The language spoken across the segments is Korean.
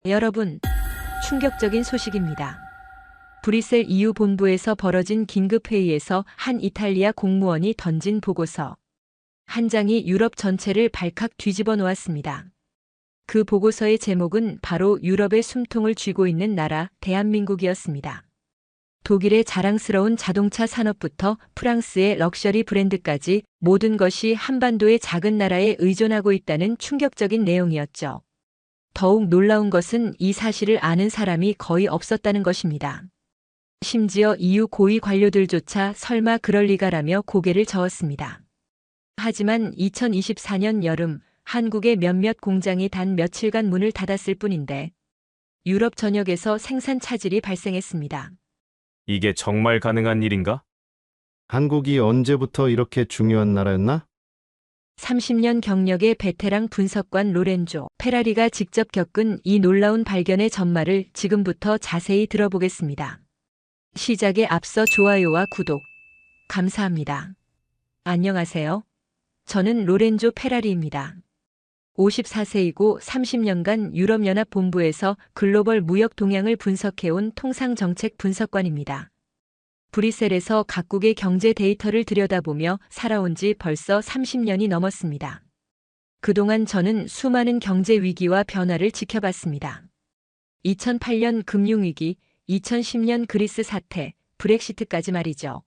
여러분, 충격적인 소식입니다. 브뤼셀 EU 본부에서 벌어진 긴급회의에서 한 이탈리아 공무원이 던진 보고서 한 장이 유럽 전체를 발칵 뒤집어 놓았습니다. 그 보고서의 제목은 바로 유럽의 숨통을 쥐고 있는 나라 대한민국이었습니다. 독일의 자랑스러운 자동차 산업부터 프랑스의 럭셔리 브랜드까지 모든 것이 한반도의 작은 나라에 의존하고 있다는 충격적인 내용이었죠. 더욱 놀라운 것은 이 사실을 아는 사람이 거의 없었다는 것입니다. 심지어 EU 고위 관료들조차 설마 그럴 리가라며 고개를 저었습니다. 하지만 2024년 여름 한국의 몇몇 공장이 단 며칠간 문을 닫았을 뿐인데 유럽 전역에서 생산 차질이 발생했습니다. 이게 정말 가능한 일인가? 한국이 언제부터 이렇게 중요한 나라였나? 30년 경력의 베테랑 분석관 로렌조 페라리가 직접 겪은 이 놀라운 발견의 전말을 지금부터 자세히 들어보겠습니다. 시작에 앞서 좋아요와 구독 감사합니다. 안녕하세요. 저는 로렌조 페라리입니다. 54세이고 30년간 유럽연합 본부에서 글로벌 무역 동향을 분석해온 통상정책 분석관입니다. 브뤼셀에서 각국의 경제 데이터를 들여다보며 살아온 지 벌써 30년이 넘었습니다. 그동안 저는 수많은 경제 위기와 변화를 지켜봤습니다. 2008년 금융위기, 2010년 그리스 사태, 브렉시트까지 말이죠.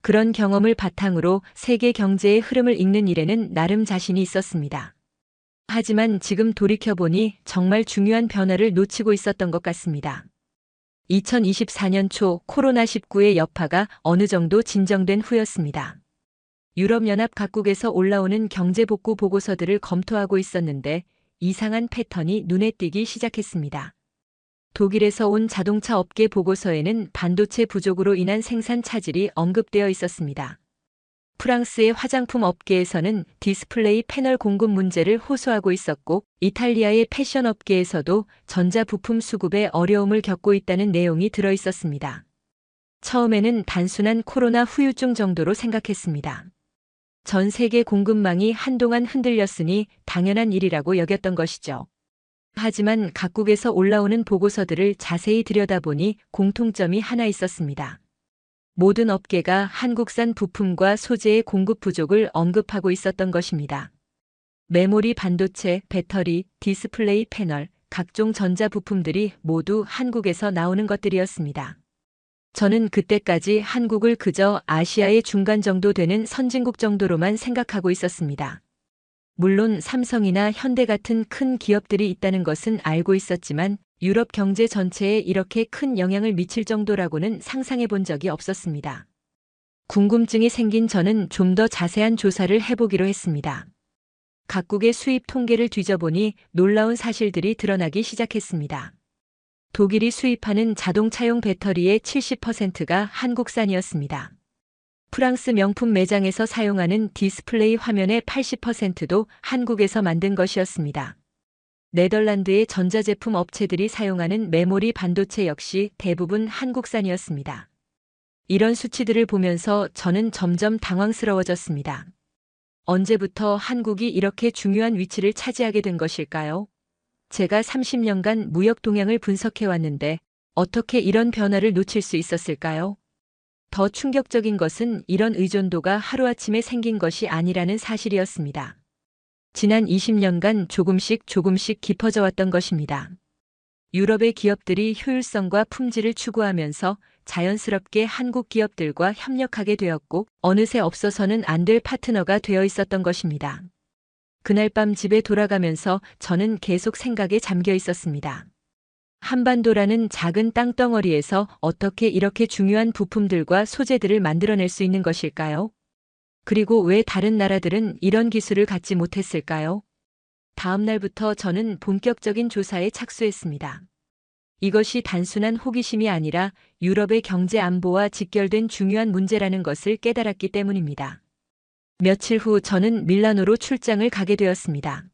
그런 경험을 바탕으로 세계 경제의 흐름을 읽는 일에는 나름 자신이 있었습니다. 하지만 지금 돌이켜보니 정말 중요한 변화를 놓치고 있었던 것 같습니다. 2024년 초 코로나19의 여파가 어느 정도 진정된 후였습니다. 유럽연합 각국에서 올라오는 경제복구 보고서들을 검토하고 있었는데 이상한 패턴이 눈에 띄기 시작했습니다. 독일에서 온 자동차 업계 보고서에는 반도체 부족으로 인한 생산 차질이 언급되어 있었습니다. 프랑스의 화장품 업계에서는 디스플레이 패널 공급 문제를 호소하고 있었고 이탈리아의 패션 업계에서도 전자부품 수급에 어려움을 겪고 있다는 내용이 들어 있었습니다. 처음에는 단순한 코로나 후유증 정도로 생각했습니다. 전 세계 공급망이 한동안 흔들렸으니 당연한 일이라고 여겼던 것이죠. 하지만 각국에서 올라오는 보고서들을 자세히 들여다보니 공통점이 하나 있었습니다. 모든 업계가 한국산 부품과 소재의 공급 부족을 언급하고 있었던 것입니다. 메모리 반도체, 배터리, 디스플레이 패널, 각종 전자부품들이 모두 한국에서 나오는 것들이었습니다. 저는 그때까지 한국을 그저 아시아의 중간 정도 되는 선진국 정도로만 생각하고 있었습니다. 물론 삼성이나 현대 같은 큰 기업들이 있다는 것은 알고 있었지만 유럽 경제 전체에 이렇게 큰 영향을 미칠 정도라고는 상상해 본 적이 없었습니다. 궁금증이 생긴 저는 좀 더 자세한 조사를 해보기로 했습니다. 각국의 수입 통계를 뒤져보니 놀라운 사실들이 드러나기 시작했습니다. 독일이 수입하는 자동차용 배터리의 70%가 한국산이었습니다. 프랑스 명품 매장에서 사용하는 디스플레이 화면의 80%도 한국에서 만든 것이었습니다. 네덜란드의 전자제품 업체들이 사용하는 메모리 반도체 역시 대부분 한국산이었습니다. 이런 수치들을 보면서 저는 점점 당황스러워졌습니다. 언제부터 한국이 이렇게 중요한 위치를 차지하게 된 것일까요? 제가 30년간 무역 동향을 분석해왔는데 어떻게 이런 변화를 놓칠 수 있었을까요? 더 충격적인 것은 이런 의존도가 하루아침에 생긴 것이 아니라는 사실이었습니다. 지난 20년간 조금씩 깊어져 왔던 것입니다. 유럽의 기업들이 효율성과 품질을 추구하면서 자연스럽게 한국 기업들과 협력하게 되었고 어느새 없어서는 안 될 파트너가 되어 있었던 것입니다. 그날 밤 집에 돌아가면서 저는 계속 생각에 잠겨 있었습니다. 한반도라는 작은 땅덩어리에서 어떻게 이렇게 중요한 부품들과 소재들을 만들어낼 수 있는 것일까요? 그리고 왜 다른 나라들은 이런 기술을 갖지 못했을까요? 다음 날부터 저는 본격적인 조사에 착수했습니다. 이것이 단순한 호기심이 아니라 유럽의 경제 안보와 직결된 중요한 문제라는 것을 깨달았기 때문입니다. 며칠 후 저는 밀라노로 출장을 가게 되었습니다.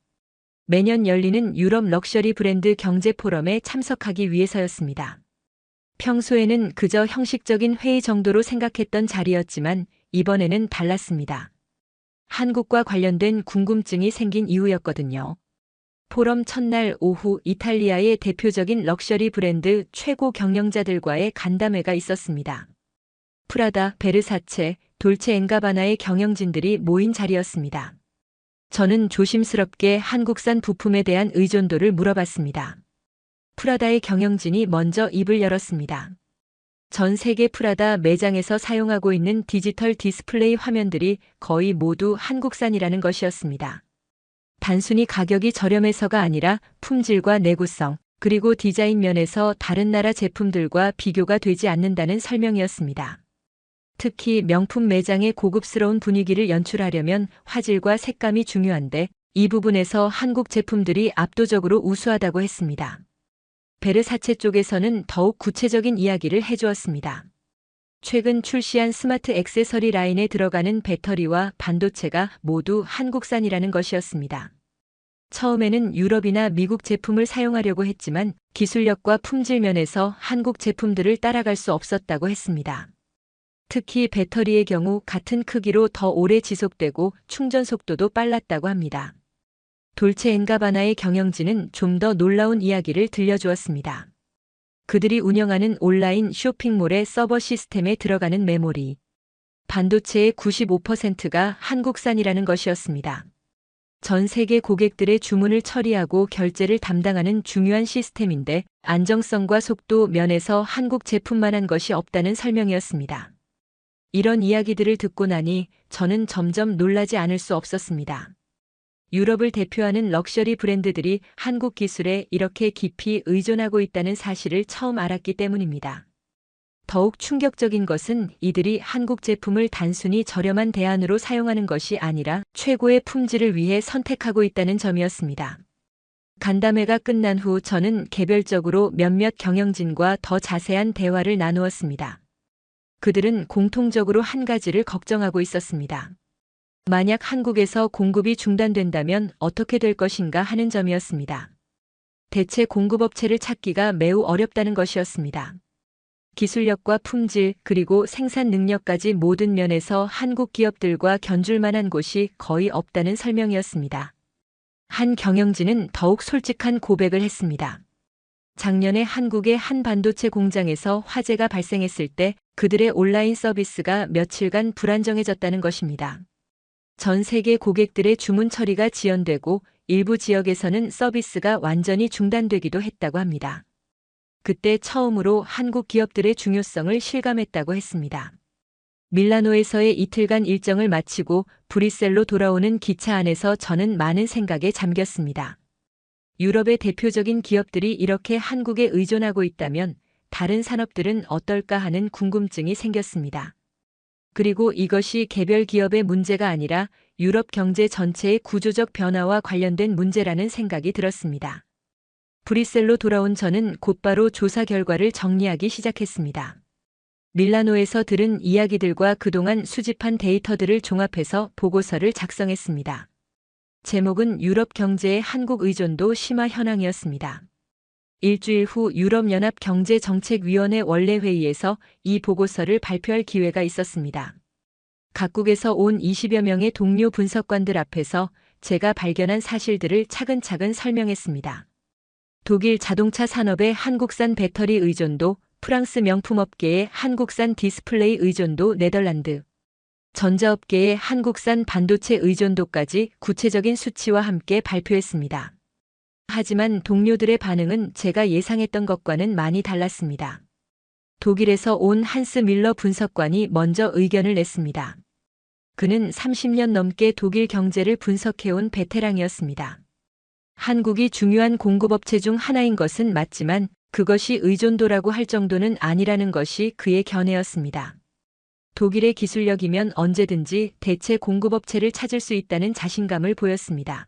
매년 열리는 유럽 럭셔리 브랜드 경제 포럼에 참석하기 위해서였습니다. 평소에는 그저 형식적인 회의 정도로 생각했던 자리였지만 이번에는 달랐습니다. 한국과 관련된 궁금증이 생긴 이유였거든요. 포럼 첫날 오후 이탈리아의 대표적인 럭셔리 브랜드 최고 경영자들과의 간담회가 있었습니다. 프라다, 베르사체, 돌체앤가바나의 경영진들이 모인 자리였습니다. 저는 조심스럽게 한국산 부품에 대한 의존도를 물어봤습니다. 프라다의 경영진이 먼저 입을 열었습니다. 전 세계 프라다 매장에서 사용하고 있는 디지털 디스플레이 화면들이 거의 모두 한국산이라는 것이었습니다. 단순히 가격이 저렴해서가 아니라 품질과 내구성, 그리고 디자인 면에서 다른 나라 제품들과 비교가 되지 않는다는 설명이었습니다. 특히 명품 매장의 고급스러운 분위기를 연출하려면 화질과 색감이 중요한데 이 부분에서 한국 제품들이 압도적으로 우수하다고 했습니다. 베르사체 쪽에서는 더욱 구체적인 이야기를 해주었습니다. 최근 출시한 스마트 액세서리 라인에 들어가는 배터리와 반도체가 모두 한국산이라는 것이었습니다. 처음에는 유럽이나 미국 제품을 사용하려고 했지만 기술력과 품질 면에서 한국 제품들을 따라갈 수 없었다고 했습니다. 특히 배터리의 경우 같은 크기로 더 오래 지속되고 충전 속도도 빨랐다고 합니다. 돌체앤가바나의 경영진은 좀 더 놀라운 이야기를 들려주었습니다. 그들이 운영하는 온라인 쇼핑몰의 서버 시스템에 들어가는 메모리, 반도체의 95%가 한국산이라는 것이었습니다. 전 세계 고객들의 주문을 처리하고 결제를 담당하는 중요한 시스템인데 안정성과 속도 면에서 한국 제품만한 것이 없다는 설명이었습니다. 이런 이야기들을 듣고 나니 저는 점점 놀라지 않을 수 없었습니다. 유럽을 대표하는 럭셔리 브랜드들이 한국 기술에 이렇게 깊이 의존하고 있다는 사실을 처음 알았기 때문입니다. 더욱 충격적인 것은 이들이 한국 제품을 단순히 저렴한 대안으로 사용하는 것이 아니라 최고의 품질을 위해 선택하고 있다는 점이었습니다. 간담회가 끝난 후 저는 개별적으로 몇몇 경영진과 더 자세한 대화를 나누었습니다. 그들은 공통적으로 한 가지를 걱정하고 있었습니다. 만약 한국에서 공급이 중단된다면 어떻게 될 것인가 하는 점이었습니다. 대체 공급업체를 찾기가 매우 어렵다는 것이었습니다. 기술력과 품질 그리고 생산 능력까지 모든 면에서 한국 기업들과 견줄 만한 곳이 거의 없다는 설명이었습니다. 한 경영진은 더욱 솔직한 고백을 했습니다. 작년에 한국의 한 반도체 공장에서 화재가 발생했을 때 그들의 온라인 서비스가 며칠간 불안정해졌다는 것입니다. 전 세계 고객들의 주문 처리가 지연되고 일부 지역에서는 서비스가 완전히 중단되기도 했다고 합니다. 그때 처음으로 한국 기업들의 중요성을 실감했다고 했습니다. 밀라노에서의 이틀간 일정을 마치고 브뤼셀로 돌아오는 기차 안에서 저는 많은 생각에 잠겼습니다. 유럽의 대표적인 기업들이 이렇게 한국에 의존하고 있다면 다른 산업들은 어떨까 하는 궁금증이 생겼습니다. 그리고 이것이 개별 기업의 문제가 아니라 유럽 경제 전체의 구조적 변화와 관련된 문제라는 생각이 들었습니다. 브뤼셀로 돌아온 저는 곧바로 조사 결과를 정리하기 시작했습니다. 밀라노에서 들은 이야기들과 그동안 수집한 데이터들을 종합해서 보고서를 작성했습니다. 제목은 유럽 경제의 한국 의존도 심화 현황이었습니다. 일주일 후 유럽연합경제정책위원회 원래회의에서 이 보고서를 발표할 기회가 있었습니다. 각국에서 온 20여 명의 동료 분석관들 앞에서 제가 발견한 사실들을 차근차근 설명했습니다. 독일 자동차 산업의 한국산 배터리 의존도, 프랑스 명품업계의 한국산 디스플레이 의존도, 네덜란드 전자업계의 한국산 반도체 의존도까지 구체적인 수치와 함께 발표했습니다. 하지만 동료들의 반응은 제가 예상했던 것과는 많이 달랐습니다. 독일에서 온 한스 밀러 분석관이 먼저 의견을 냈습니다. 그는 30년 넘게 독일 경제를 분석해온 베테랑이었습니다. 한국이 중요한 공급업체 중 하나인 것은 맞지만 그것이 의존도라고 할 정도는 아니라는 것이 그의 견해였습니다. 독일의 기술력이면 언제든지 대체 공급업체를 찾을 수 있다는 자신감을 보였습니다.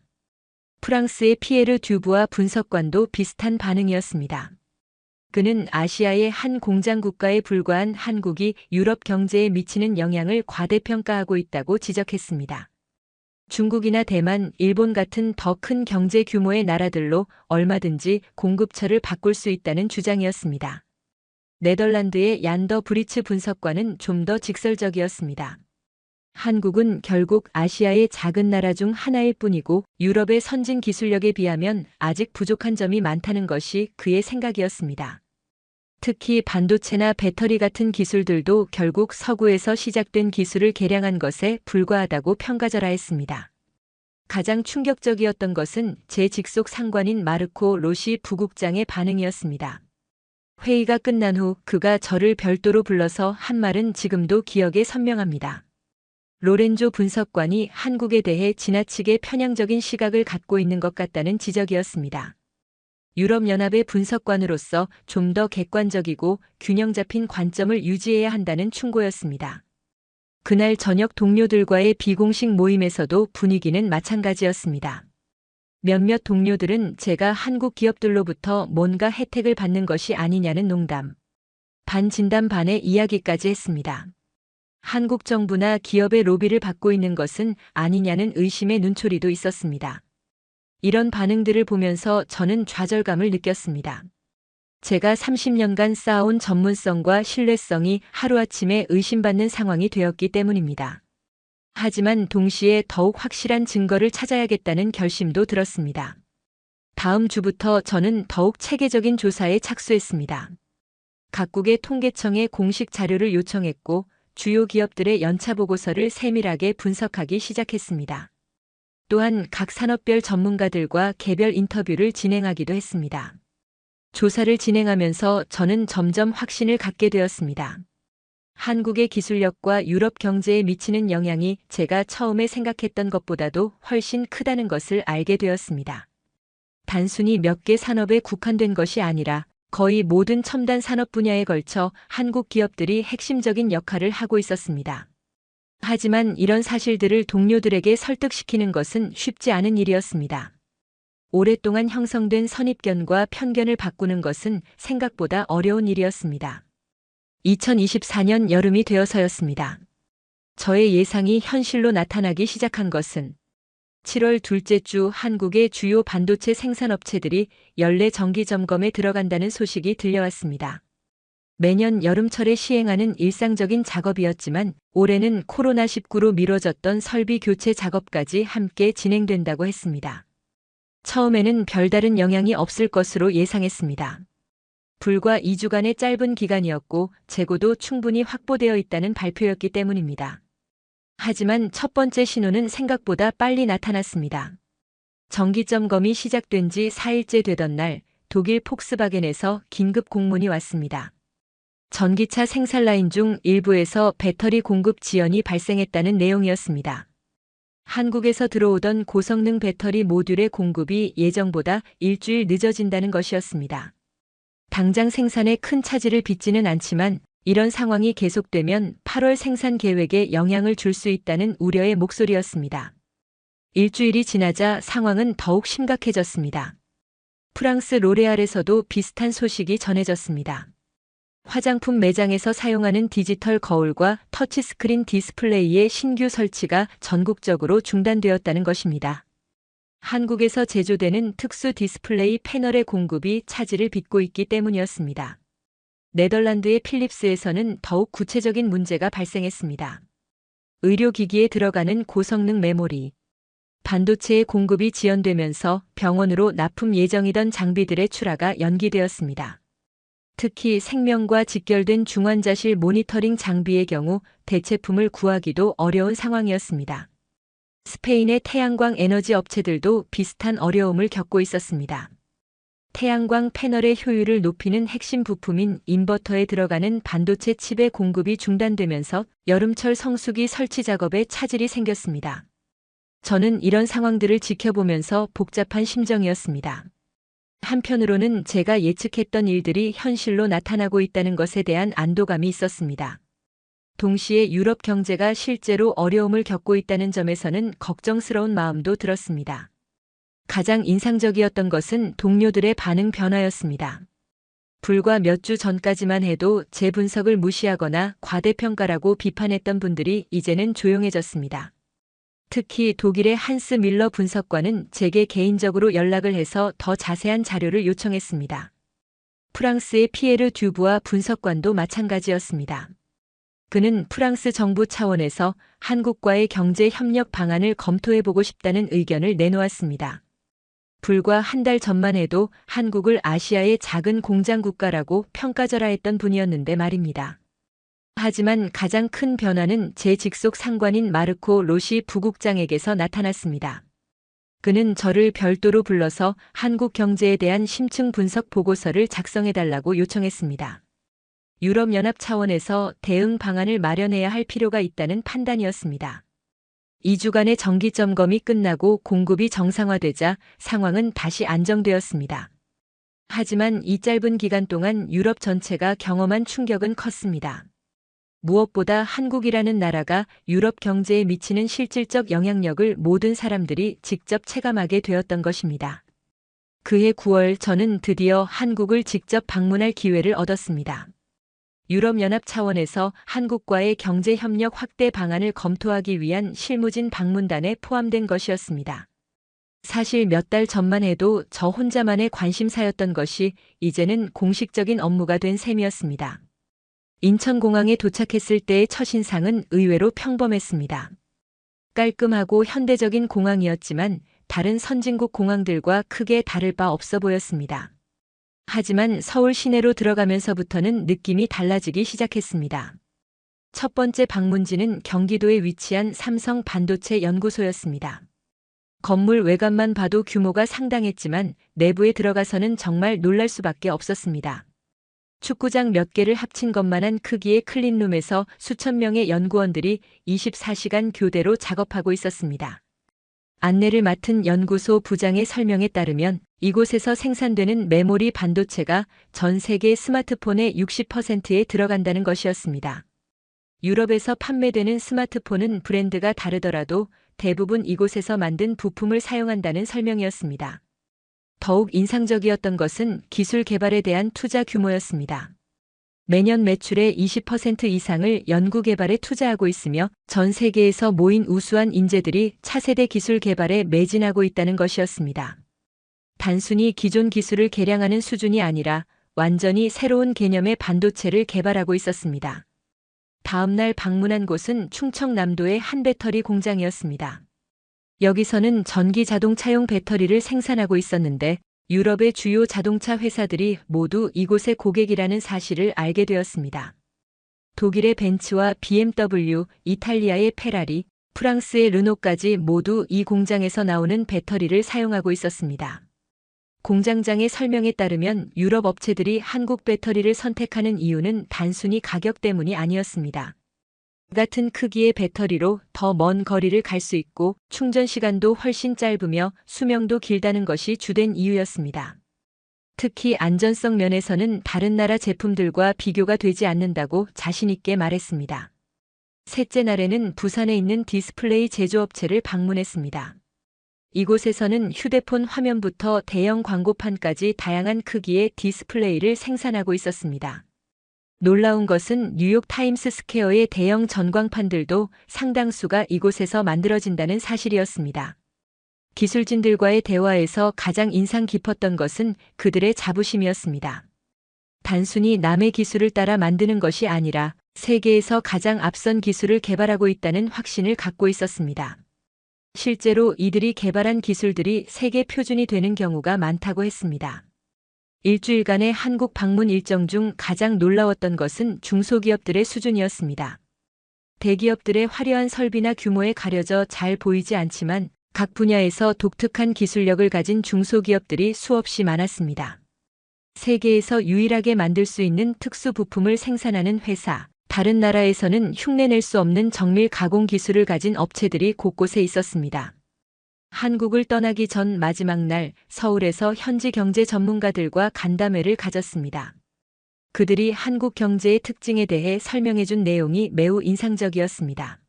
프랑스의 피에르 듀부아 분석관도 비슷한 반응이었습니다. 그는 아시아의 한 공장 국가에 불과한 한국이 유럽 경제에 미치는 영향을 과대평가하고 있다고 지적했습니다. 중국이나 대만, 일본 같은 더 큰 경제 규모의 나라들로 얼마든지 공급처를 바꿀 수 있다는 주장이었습니다. 네덜란드의 얀더 브리츠 분석관은 좀 더 직설적이었습니다. 한국은 결국 아시아의 작은 나라 중 하나일 뿐이고 유럽의 선진 기술력에 비하면 아직 부족한 점이 많다는 것이 그의 생각이었습니다. 특히 반도체나 배터리 같은 기술들도 결국 서구에서 시작된 기술을 개량한 것에 불과하다고 평가절하했습니다. 가장 충격적이었던 것은 제 직속 상관인 마르코 로시 부국장의 반응이었습니다. 회의가 끝난 후 그가 저를 별도로 불러서 한 말은 지금도 기억에 선명합니다. 로렌조 분석관이 한국에 대해 지나치게 편향적인 시각을 갖고 있는 것 같다는 지적이었습니다. 유럽연합의 분석관으로서 좀 더 객관적이고 균형 잡힌 관점을 유지해야 한다는 충고였습니다. 그날 저녁 동료들과의 비공식 모임에서도 분위기는 마찬가지였습니다. 몇몇 동료들은 제가 한국 기업들로부터 뭔가 혜택을 받는 것이 아니냐는 농담, 반 진담 반의 이야기까지 했습니다. 한국 정부나 기업의 로비를 받고 있는 것은 아니냐는 의심의 눈초리도 있었습니다. 이런 반응들을 보면서 저는 좌절감을 느꼈습니다. 제가 30년간 쌓아온 전문성과 신뢰성이 하루아침에 의심받는 상황이 되었기 때문입니다. 하지만 동시에 더욱 확실한 증거를 찾아야겠다는 결심도 들었습니다. 다음 주부터 저는 더욱 체계적인 조사에 착수했습니다. 각국의 통계청에 공식 자료를 요청했고 주요 기업들의 연차 보고서를 세밀하게 분석하기 시작했습니다. 또한 각 산업별 전문가들과 개별 인터뷰를 진행하기도 했습니다. 조사를 진행하면서 저는 점점 확신을 갖게 되었습니다. 한국의 기술력과 유럽 경제에 미치는 영향이 제가 처음에 생각했던 것보다도 훨씬 크다는 것을 알게 되었습니다. 단순히 몇 개 산업에 국한된 것이 아니라 거의 모든 첨단 산업 분야에 걸쳐 한국 기업들이 핵심적인 역할을 하고 있었습니다. 하지만 이런 사실들을 동료들에게 설득시키는 것은 쉽지 않은 일이었습니다. 오랫동안 형성된 선입견과 편견을 바꾸는 것은 생각보다 어려운 일이었습니다. 2024년 여름이 되어서였습니다. 저의 예상이 현실로 나타나기 시작한 것은 7월 둘째 주 한국의 주요 반도체 생산업체들이 연례 정기 점검에 들어간다는 소식이 들려왔습니다. 매년 여름철에 시행하는 일상적인 작업이었지만 올해는 코로나19로 미뤄졌던 설비 교체 작업까지 함께 진행된다고 했습니다. 처음에는 별다른 영향이 없을 것으로 예상했습니다. 불과 2주간의 짧은 기간이었고 재고도 충분히 확보되어 있다는 발표였기 때문입니다. 하지만 첫 번째 신호는 생각보다 빨리 나타났습니다. 정기 점검이 시작된 지 4일째 되던 날 독일 폭스바겐에서 긴급 공문이 왔습니다. 전기차 생산 라인 중 일부에서 배터리 공급 지연이 발생했다는 내용이었습니다. 한국에서 들어오던 고성능 배터리 모듈의 공급이 예정보다 일주일 늦어진다는 것이었습니다. 당장 생산에 큰 차질을 빚지는 않지만 이런 상황이 계속되면 8월 생산 계획에 영향을 줄 수 있다는 우려의 목소리였습니다. 일주일이 지나자 상황은 더욱 심각해졌습니다. 프랑스 로레알에서도 비슷한 소식이 전해졌습니다. 화장품 매장에서 사용하는 디지털 거울과 터치스크린 디스플레이의 신규 설치가 전국적으로 중단되었다는 것입니다. 한국에서 제조되는 특수 디스플레이 패널의 공급이 차질을 빚고 있기 때문이었습니다. 네덜란드의 필립스에서는 더욱 구체적인 문제가 발생했습니다. 의료기기에 들어가는 고성능 메모리, 반도체의 공급이 지연되면서 병원으로 납품 예정이던 장비들의 출하가 연기되었습니다. 특히 생명과 직결된 중환자실 모니터링 장비의 경우 대체품을 구하기도 어려운 상황이었습니다. 스페인의 태양광 에너지 업체들도 비슷한 어려움을 겪고 있었습니다. 태양광 패널의 효율을 높이는 핵심 부품인 인버터에 들어가는 반도체 칩의 공급이 중단되면서 여름철 성수기 설치 작업에 차질이 생겼습니다. 저는 이런 상황들을 지켜보면서 복잡한 심정이었습니다. 한편으로는 제가 예측했던 일들이 현실로 나타나고 있다는 것에 대한 안도감이 있었습니다. 동시에 유럽 경제가 실제로 어려움을 겪고 있다는 점에서는 걱정스러운 마음도 들었습니다. 가장 인상적이었던 것은 동료들의 반응 변화였습니다. 불과 몇 주 전까지만 해도 제 분석을 무시하거나 과대평가라고 비판했던 분들이 이제는 조용해졌습니다. 특히 독일의 한스 밀러 분석관은 제게 개인적으로 연락을 해서 더 자세한 자료를 요청했습니다. 프랑스의 피에르 듀부아 분석관도 마찬가지였습니다. 그는 프랑스 정부 차원에서 한국과의 경제 협력 방안을 검토해보고 싶다는 의견을 내놓았습니다. 불과 한 달 전만 해도 한국을 아시아의 작은 공장 국가라고 평가절하했던 분이었는데 말입니다. 하지만 가장 큰 변화는 제 직속 상관인 마르코 로시 부국장에게서 나타났습니다. 그는 저를 별도로 불러서 한국 경제에 대한 심층 분석 보고서를 작성해달라고 요청했습니다. 유럽연합 차원에서 대응 방안을 마련해야 할 필요가 있다는 판단이었습니다. 2주간의 정기 점검이 끝나고 공급이 정상화되자 상황은 다시 안정되었습니다. 하지만 이 짧은 기간 동안 유럽 전체가 경험한 충격은 컸습니다. 무엇보다 한국이라는 나라가 유럽 경제에 미치는 실질적 영향력을 모든 사람들이 직접 체감하게 되었던 것입니다. 그해 9월 저는 드디어 한국을 직접 방문할 기회를 얻었습니다. 유럽연합 차원에서 한국과의 경제협력 확대 방안을 검토하기 위한 실무진 방문단에 포함된 것이었습니다. 사실 몇 달 전만 해도 저 혼자만의 관심사였던 것이 이제는 공식적인 업무가 된 셈이었습니다. 인천공항에 도착했을 때의 첫인상은 의외로 평범했습니다. 깔끔하고 현대적인 공항이었지만 다른 선진국 공항들과 크게 다를 바 없어 보였습니다. 하지만 서울 시내로 들어가면서부터는 느낌이 달라지기 시작했습니다. 첫 번째 방문지는 경기도에 위치한 삼성 반도체 연구소였습니다. 건물 외관만 봐도 규모가 상당했지만 내부에 들어가서는 정말 놀랄 수밖에 없었습니다. 축구장 몇 개를 합친 것만한 크기의 클린룸에서 수천 명의 연구원들이 24시간 교대로 작업하고 있었습니다. 안내를 맡은 연구소 부장의 설명에 따르면 이곳에서 생산되는 메모리 반도체가 전 세계 스마트폰의 60%에 들어간다는 것이었습니다. 유럽에서 판매되는 스마트폰은 브랜드가 다르더라도 대부분 이곳에서 만든 부품을 사용한다는 설명이었습니다. 더욱 인상적이었던 것은 기술 개발에 대한 투자 규모였습니다. 매년 매출의 20% 이상을 연구 개발에 투자하고 있으며 전 세계에서 모인 우수한 인재들이 차세대 기술 개발에 매진하고 있다는 것이었습니다. 단순히 기존 기술을 개량하는 수준이 아니라 완전히 새로운 개념의 반도체를 개발하고 있었습니다. 다음 날 방문한 곳은 충청남도의 한 배터리 공장이었습니다. 여기서는 전기 자동차용 배터리를 생산하고 있었는데 유럽의 주요 자동차 회사들이 모두 이곳의 고객이라는 사실을 알게 되었습니다. 독일의 벤츠와 BMW, 이탈리아의 페라리, 프랑스의 르노까지 모두 이 공장에서 나오는 배터리를 사용하고 있었습니다. 공장장의 설명에 따르면 유럽 업체들이 한국 배터리를 선택하는 이유는 단순히 가격 때문이 아니었습니다. 같은 크기의 배터리로 더 먼 거리를 갈 수 있고 충전 시간도 훨씬 짧으며 수명도 길다는 것이 주된 이유였습니다. 특히 안전성 면에서는 다른 나라 제품들과 비교가 되지 않는다고 자신 있게 말했습니다. 셋째 날에는 부산에 있는 디스플레이 제조업체를 방문했습니다. 이곳에서는 휴대폰 화면부터 대형 광고판까지 다양한 크기의 디스플레이를 생산하고 있었습니다. 놀라운 것은 뉴욕 타임스 스퀘어의 대형 전광판들도 상당수가 이곳에서 만들어진다는 사실이었습니다. 기술진들과의 대화에서 가장 인상 깊었던 것은 그들의 자부심이었습니다. 단순히 남의 기술을 따라 만드는 것이 아니라 세계에서 가장 앞선 기술을 개발하고 있다는 확신을 갖고 있었습니다. 실제로 이들이 개발한 기술들이 세계 표준이 되는 경우가 많다고 했습니다. 일주일간의 한국 방문 일정 중 가장 놀라웠던 것은 중소기업들의 수준이었습니다. 대기업들의 화려한 설비나 규모에 가려져 잘 보이지 않지만 각 분야에서 독특한 기술력을 가진 중소기업들이 수없이 많았습니다. 세계에서 유일하게 만들 수 있는 특수 부품을 생산하는 회사, 다른 나라에서는 흉내낼 수 없는 정밀 가공 기술을 가진 업체들이 곳곳에 있었습니다. 한국을 떠나기 전 마지막 날 서울에서 현지 경제 전문가들과 간담회를 가졌습니다. 그들이 한국 경제의 특징에 대해 설명해준 내용이 매우 인상적이었습니다.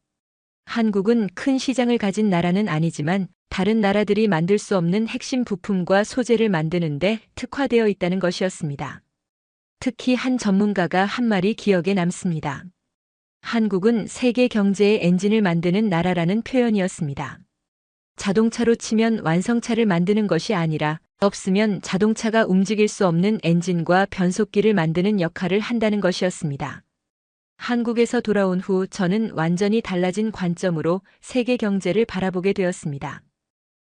한국은 큰 시장을 가진 나라는 아니지만 다른 나라들이 만들 수 없는 핵심 부품과 소재를 만드는데 특화되어 있다는 것이었습니다. 특히 한 전문가가 한 말이 기억에 남습니다. 한국은 세계 경제의 엔진을 만드는 나라라는 표현이었습니다. 자동차로 치면 완성차를 만드는 것이 아니라 없으면 자동차가 움직일 수 없는 엔진과 변속기를 만드는 역할을 한다는 것이었습니다. 한국에서 돌아온 후 저는 완전히 달라진 관점으로 세계 경제를 바라보게 되었습니다.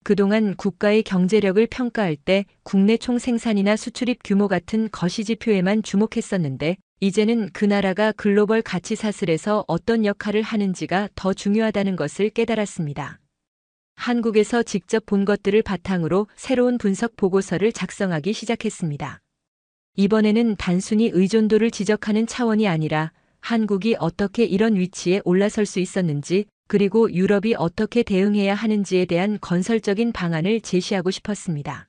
그동안 국가의 경제력을 평가할 때 국내 총생산이나 수출입 규모 같은 거시지표에만 주목했었는데, 이제는 그 나라가 글로벌 가치 사슬에서 어떤 역할을 하는지가 더 중요하다는 것을 깨달았습니다. 한국에서 직접 본 것들을 바탕으로 새로운 분석 보고서를 작성하기 시작했습니다. 이번에는 단순히 의존도를 지적하는 차원이 아니라 한국이 어떻게 이런 위치에 올라설 수 있었는지, 그리고 유럽이 어떻게 대응해야 하는지에 대한 건설적인 방안을 제시하고 싶었습니다.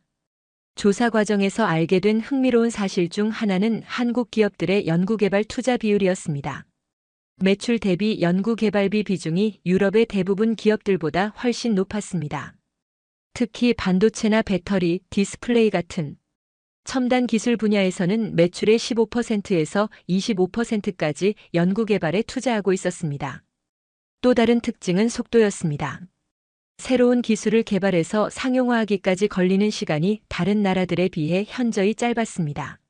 조사 과정에서 알게 된 흥미로운 사실 중 하나는 한국 기업들의 연구개발 투자 비율이었습니다. 매출 대비 연구개발비 비중이 유럽의 대부분 기업들보다 훨씬 높았습니다. 특히 반도체나 배터리, 디스플레이 같은 첨단 기술 분야에서는 매출의 15%에서 25%까지 연구개발에 투자하고 있었습니다. 또 다른 특징은 속도였습니다. 새로운 기술을 개발해서 상용화하기까지 걸리는 시간이 다른 나라들에 비해 현저히 짧았습니다.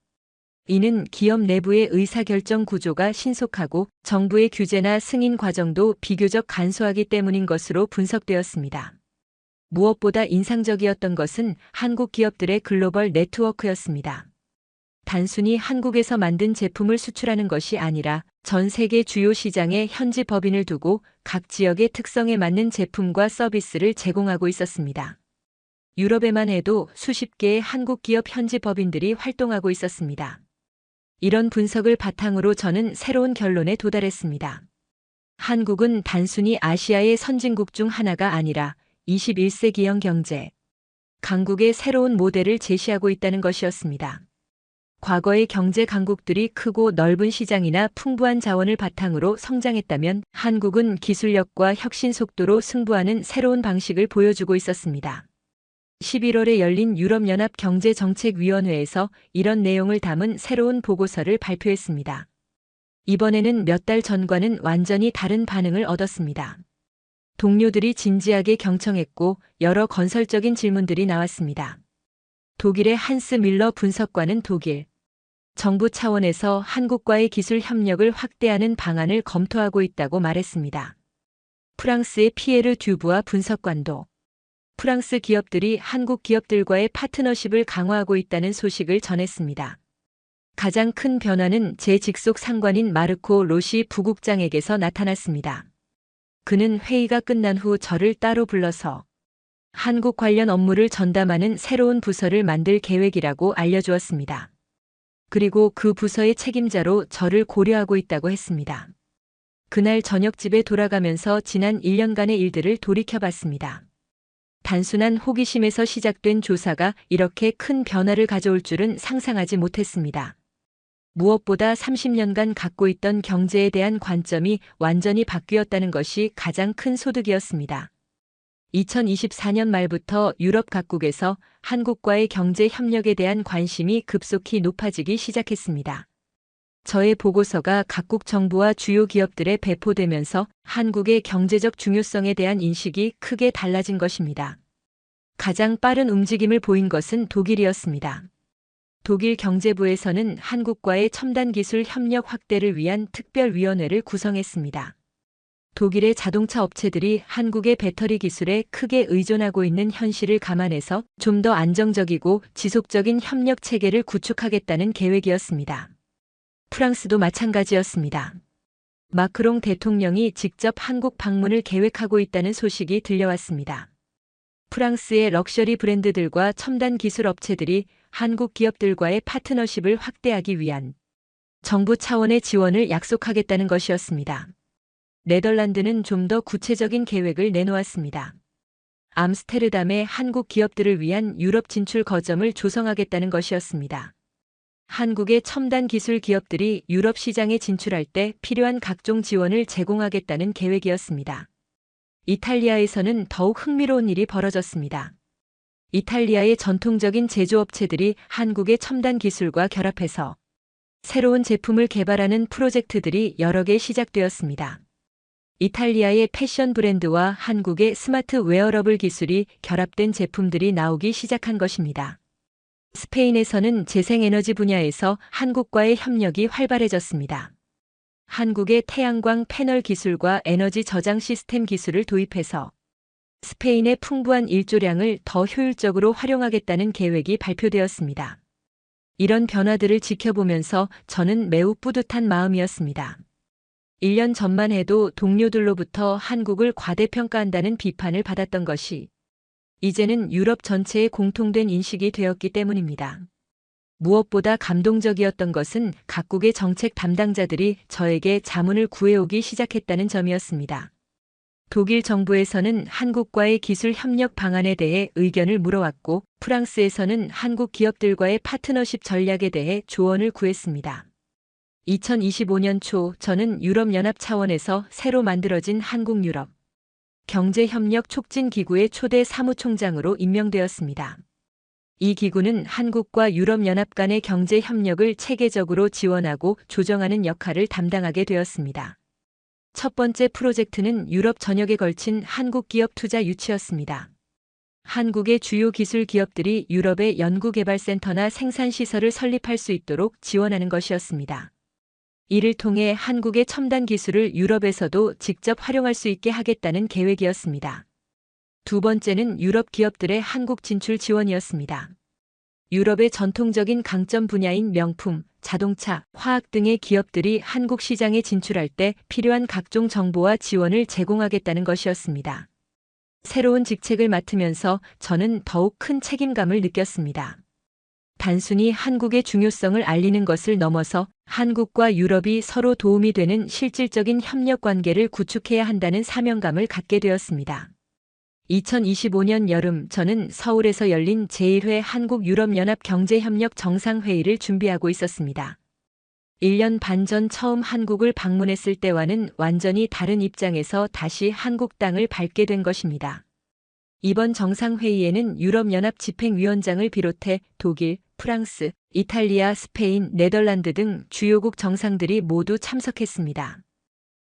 이는 기업 내부의 의사결정 구조가 신속하고 정부의 규제나 승인 과정도 비교적 간소하기 때문인 것으로 분석되었습니다. 무엇보다 인상적이었던 것은 한국 기업들의 글로벌 네트워크였습니다. 단순히 한국에서 만든 제품을 수출하는 것이 아니라 전 세계 주요 시장에 현지 법인을 두고 각 지역의 특성에 맞는 제품과 서비스를 제공하고 있었습니다. 유럽에만 해도 수십 개의 한국 기업 현지 법인들이 활동하고 있었습니다. 이런 분석을 바탕으로 저는 새로운 결론에 도달했습니다. 한국은 단순히 아시아의 선진국 중 하나가 아니라 21세기형 경제 강국의 새로운 모델을 제시하고 있다는 것이었습니다. 과거의 경제 강국들이 크고 넓은 시장이나 풍부한 자원을 바탕으로 성장했다면, 한국은 기술력과 혁신 속도로 승부하는 새로운 방식을 보여주고 있었습니다. 11월에 열린 유럽연합 경제정책위원회에서 이런 내용을 담은 새로운 보고서를 발표했습니다. 이번에는 몇 달 전과는 완전히 다른 반응을 얻었습니다. 동료들이 진지하게 경청했고 여러 건설적인 질문들이 나왔습니다. 독일의 한스 밀러 분석관은 독일 정부 차원에서 한국과의 기술 협력을 확대하는 방안을 검토하고 있다고 말했습니다. 프랑스의 피에르 듀부아 분석관도 프랑스 기업들이 한국 기업들과의 파트너십을 강화하고 있다는 소식을 전했습니다. 가장 큰 변화는 제 직속 상관인 마르코 로시 부국장에게서 나타났습니다. 그는 회의가 끝난 후 저를 따로 불러서 한국 관련 업무를 전담하는 새로운 부서를 만들 계획이라고 알려주었습니다. 그리고 그 부서의 책임자로 저를 고려하고 있다고 했습니다. 그날 저녁 집에 돌아가면서 지난 1년간의 일들을 돌이켜봤습니다. 단순한 호기심에서 시작된 조사가 이렇게 큰 변화를 가져올 줄은 상상하지 못했습니다. 무엇보다 30년간 갖고 있던 경제에 대한 관점이 완전히 바뀌었다는 것이 가장 큰 소득이었습니다. 2024년 말부터 유럽 각국에서 한국과의 경제 협력에 대한 관심이 급속히 높아지기 시작했습니다. 저의 보고서가 각국 정부와 주요 기업들에 배포되면서 한국의 경제적 중요성에 대한 인식이 크게 달라진 것입니다. 가장 빠른 움직임을 보인 것은 독일이었습니다. 독일 경제부에서는 한국과의 첨단 기술 협력 확대를 위한 특별위원회를 구성했습니다. 독일의 자동차 업체들이 한국의 배터리 기술에 크게 의존하고 있는 현실을 감안해서 좀 더 안정적이고 지속적인 협력 체계를 구축하겠다는 계획이었습니다. 프랑스도 마찬가지였습니다. 마크롱 대통령이 직접 한국 방문을 계획하고 있다는 소식이 들려왔습니다. 프랑스의 럭셔리 브랜드들과 첨단 기술 업체들이 한국 기업들과의 파트너십을 확대하기 위한 정부 차원의 지원을 약속하겠다는 것이었습니다. 네덜란드는 좀 더 구체적인 계획을 내놓았습니다. 암스테르담에 한국 기업들을 위한 유럽 진출 거점을 조성하겠다는 것이었습니다. 한국의 첨단 기술 기업들이 유럽 시장에 진출할 때 필요한 각종 지원을 제공하겠다는 계획이었습니다. 이탈리아에서는 더욱 흥미로운 일이 벌어졌습니다. 이탈리아의 전통적인 제조업체들이 한국의 첨단 기술과 결합해서 새로운 제품을 개발하는 프로젝트들이 여러 개 시작되었습니다. 이탈리아의 패션 브랜드와 한국의 스마트 웨어러블 기술이 결합된 제품들이 나오기 시작한 것입니다. 스페인에서는 재생에너지 분야에서 한국과의 협력이 활발해졌습니다. 한국의 태양광 패널 기술과 에너지 저장 시스템 기술을 도입해서 스페인의 풍부한 일조량을 더 효율적으로 활용하겠다는 계획이 발표되었습니다. 이런 변화들을 지켜보면서 저는 매우 뿌듯한 마음이었습니다. 1년 전만 해도 동료들로부터 한국을 과대평가한다는 비판을 받았던 것이 이제는 유럽 전체의 공통된 인식이 되었기 때문입니다. 무엇보다 감동적이었던 것은 각국의 정책 담당자들이 저에게 자문을 구해오기 시작했다는 점이었습니다. 독일 정부에서는 한국과의 기술 협력 방안에 대해 의견을 물어왔고, 프랑스에서는 한국 기업들과의 파트너십 전략에 대해 조언을 구했습니다. 2025년 초 저는 유럽연합 차원에서 새로 만들어진 한국-유럽 경제협력 촉진기구의 초대 사무총장으로 임명되었습니다. 이 기구는 한국과 유럽연합 간의 경제협력을 체계적으로 지원하고 조정하는 역할을 담당하게 되었습니다. 첫 번째 프로젝트는 유럽 전역에 걸친 한국 기업 투자 유치였습니다. 한국의 주요 기술 기업들이 유럽의 연구개발센터나 생산시설을 설립할 수 있도록 지원하는 것이었습니다. 이를 통해 한국의 첨단 기술을 유럽에서도 직접 활용할 수 있게 하겠다는 계획이었습니다. 두 번째는 유럽 기업들의 한국 진출 지원이었습니다. 유럽의 전통적인 강점 분야인 명품, 자동차, 화학 등의 기업들이 한국 시장에 진출할 때 필요한 각종 정보와 지원을 제공하겠다는 것이었습니다. 새로운 직책을 맡으면서 저는 더욱 큰 책임감을 느꼈습니다. 단순히 한국의 중요성을 알리는 것을 넘어서 한국과 유럽이 서로 도움이 되는 실질적인 협력 관계를 구축해야 한다는 사명감을 갖게 되었습니다. 2025년 여름 저는 서울에서 열린 제1회 한국-유럽연합 경제협력 정상회의를 준비하고 있었습니다. 1년 반 전 처음 한국을 방문했을 때와는 완전히 다른 입장에서 다시 한국 땅을 밟게 된 것입니다. 이번 정상회의에는 유럽연합 집행위원장을 비롯해 독일, 프랑스, 이탈리아, 스페인, 네덜란드 등 주요국 정상들이 모두 참석했습니다.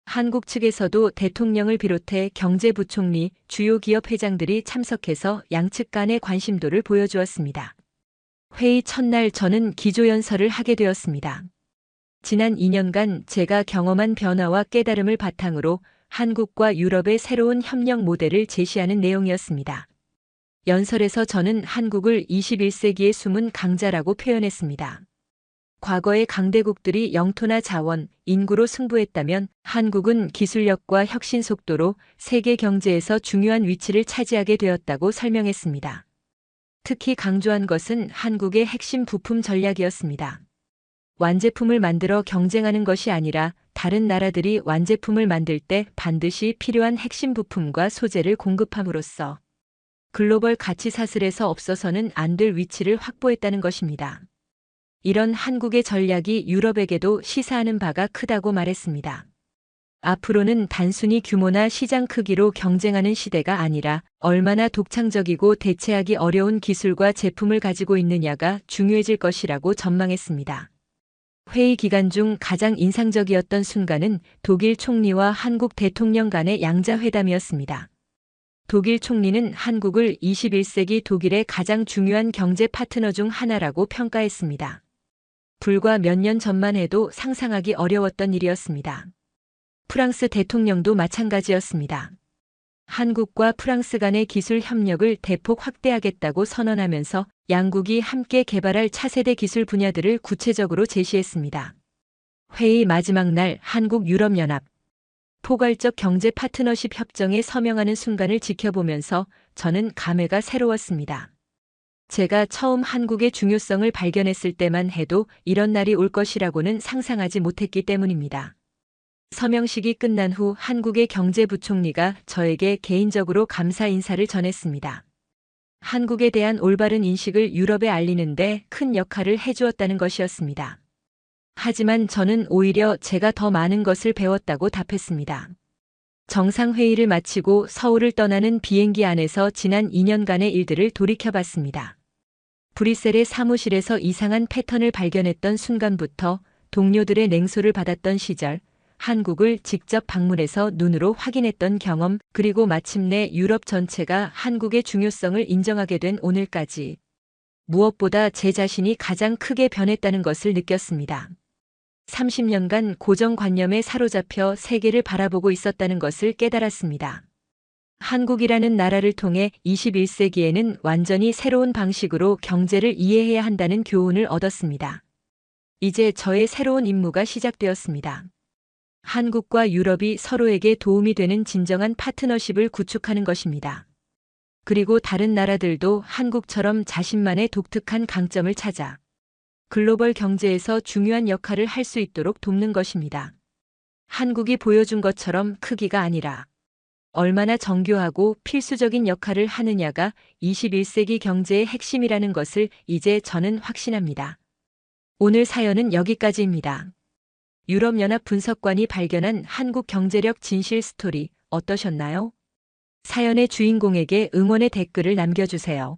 한국 측에서도 대통령을 비롯해 경제부총리, 주요 기업 회장들이 참석해서 양측 간의 관심도를 보여주었습니다. 회의 첫날 저는 기조연설을 하게 되었습니다. 지난 2년간 제가 경험한 변화와 깨달음을 바탕으로 한국과 유럽의 새로운 협력 모델을 제시하는 내용이었습니다. 연설에서 저는 한국을 21세기의 숨은 강자라고 표현했습니다. 과거의 강대국들이 영토나 자원, 인구로 승부했다면 한국은 기술력과 혁신 속도로 세계 경제에서 중요한 위치를 차지하게 되었다고 설명했습니다. 특히 강조한 것은 한국의 핵심 부품 전략이었습니다. 완제품을 만들어 경쟁하는 것이 아니라 다른 나라들이 완제품을 만들 때 반드시 필요한 핵심 부품과 소재를 공급함으로써 글로벌 가치 사슬에서 없어서는 안 될 위치를 확보했다는 것입니다. 이런 한국의 전략이 유럽에게도 시사하는 바가 크다고 말했습니다. 앞으로는 단순히 규모나 시장 크기로 경쟁하는 시대가 아니라 얼마나 독창적이고 대체하기 어려운 기술과 제품을 가지고 있느냐가 중요해질 것이라고 전망했습니다. 회의 기간 중 가장 인상적이었던 순간은 독일 총리와 한국 대통령 간의 양자회담이었습니다. 독일 총리는 한국을 21세기 독일의 가장 중요한 경제 파트너 중 하나라고 평가했습니다. 불과 몇 년 전만 해도 상상하기 어려웠던 일이었습니다. 프랑스 대통령도 마찬가지였습니다. 한국과 프랑스 간의 기술 협력을 대폭 확대하겠다고 선언하면서 양국이 함께 개발할 차세대 기술 분야들을 구체적으로 제시했습니다. 회의 마지막 날 한국-유럽연합 포괄적 경제 파트너십 협정에 서명하는 순간을 지켜보면서 저는 감회가 새로웠습니다. 제가 처음 한국의 중요성을 발견했을 때만 해도 이런 날이 올 것이라고는 상상하지 못했기 때문입니다. 서명식이 끝난 후 한국의 경제부총리가 저에게 개인적으로 감사 인사를 전했습니다. 한국에 대한 올바른 인식을 유럽에 알리는데 큰 역할을 해주었다는 것이었습니다. 하지만 저는 오히려 제가 더 많은 것을 배웠다고 답했습니다. 정상회의를 마치고 서울을 떠나는 비행기 안에서 지난 2년간의 일들을 돌이켜봤습니다. 브뤼셀의 사무실에서 이상한 패턴을 발견했던 순간부터 동료들의 냉소를 받았던 시절, 한국을 직접 방문해서 눈으로 확인했던 경험, 그리고 마침내 유럽 전체가 한국의 중요성을 인정하게 된 오늘까지 무엇보다 제 자신이 가장 크게 변했다는 것을 느꼈습니다. 30년간 고정관념에 사로잡혀 세계를 바라보고 있었다는 것을 깨달았습니다. 한국이라는 나라를 통해 21세기에는 완전히 새로운 방식으로 경제를 이해해야 한다는 교훈을 얻었습니다. 이제 저의 새로운 임무가 시작되었습니다. 한국과 유럽이 서로에게 도움이 되는 진정한 파트너십을 구축하는 것입니다. 그리고 다른 나라들도 한국처럼 자신만의 독특한 강점을 찾아 글로벌 경제에서 중요한 역할을 할 수 있도록 돕는 것입니다. 한국이 보여준 것처럼 크기가 아니라 얼마나 정교하고 필수적인 역할을 하느냐가 21세기 경제의 핵심이라는 것을 이제 저는 확신합니다. 오늘 사연은 여기까지입니다. 유럽연합 분석관이 발견한 한국 경제력 진실 스토리 어떠셨나요? 사연의 주인공에게 응원의 댓글을 남겨주세요.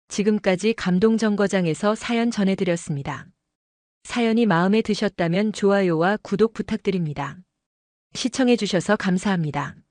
지금까지 감동정거장에서 사연 전해드렸습니다. 사연이 마음에 드셨다면 좋아요와 구독 부탁드립니다. 시청해주셔서 감사합니다.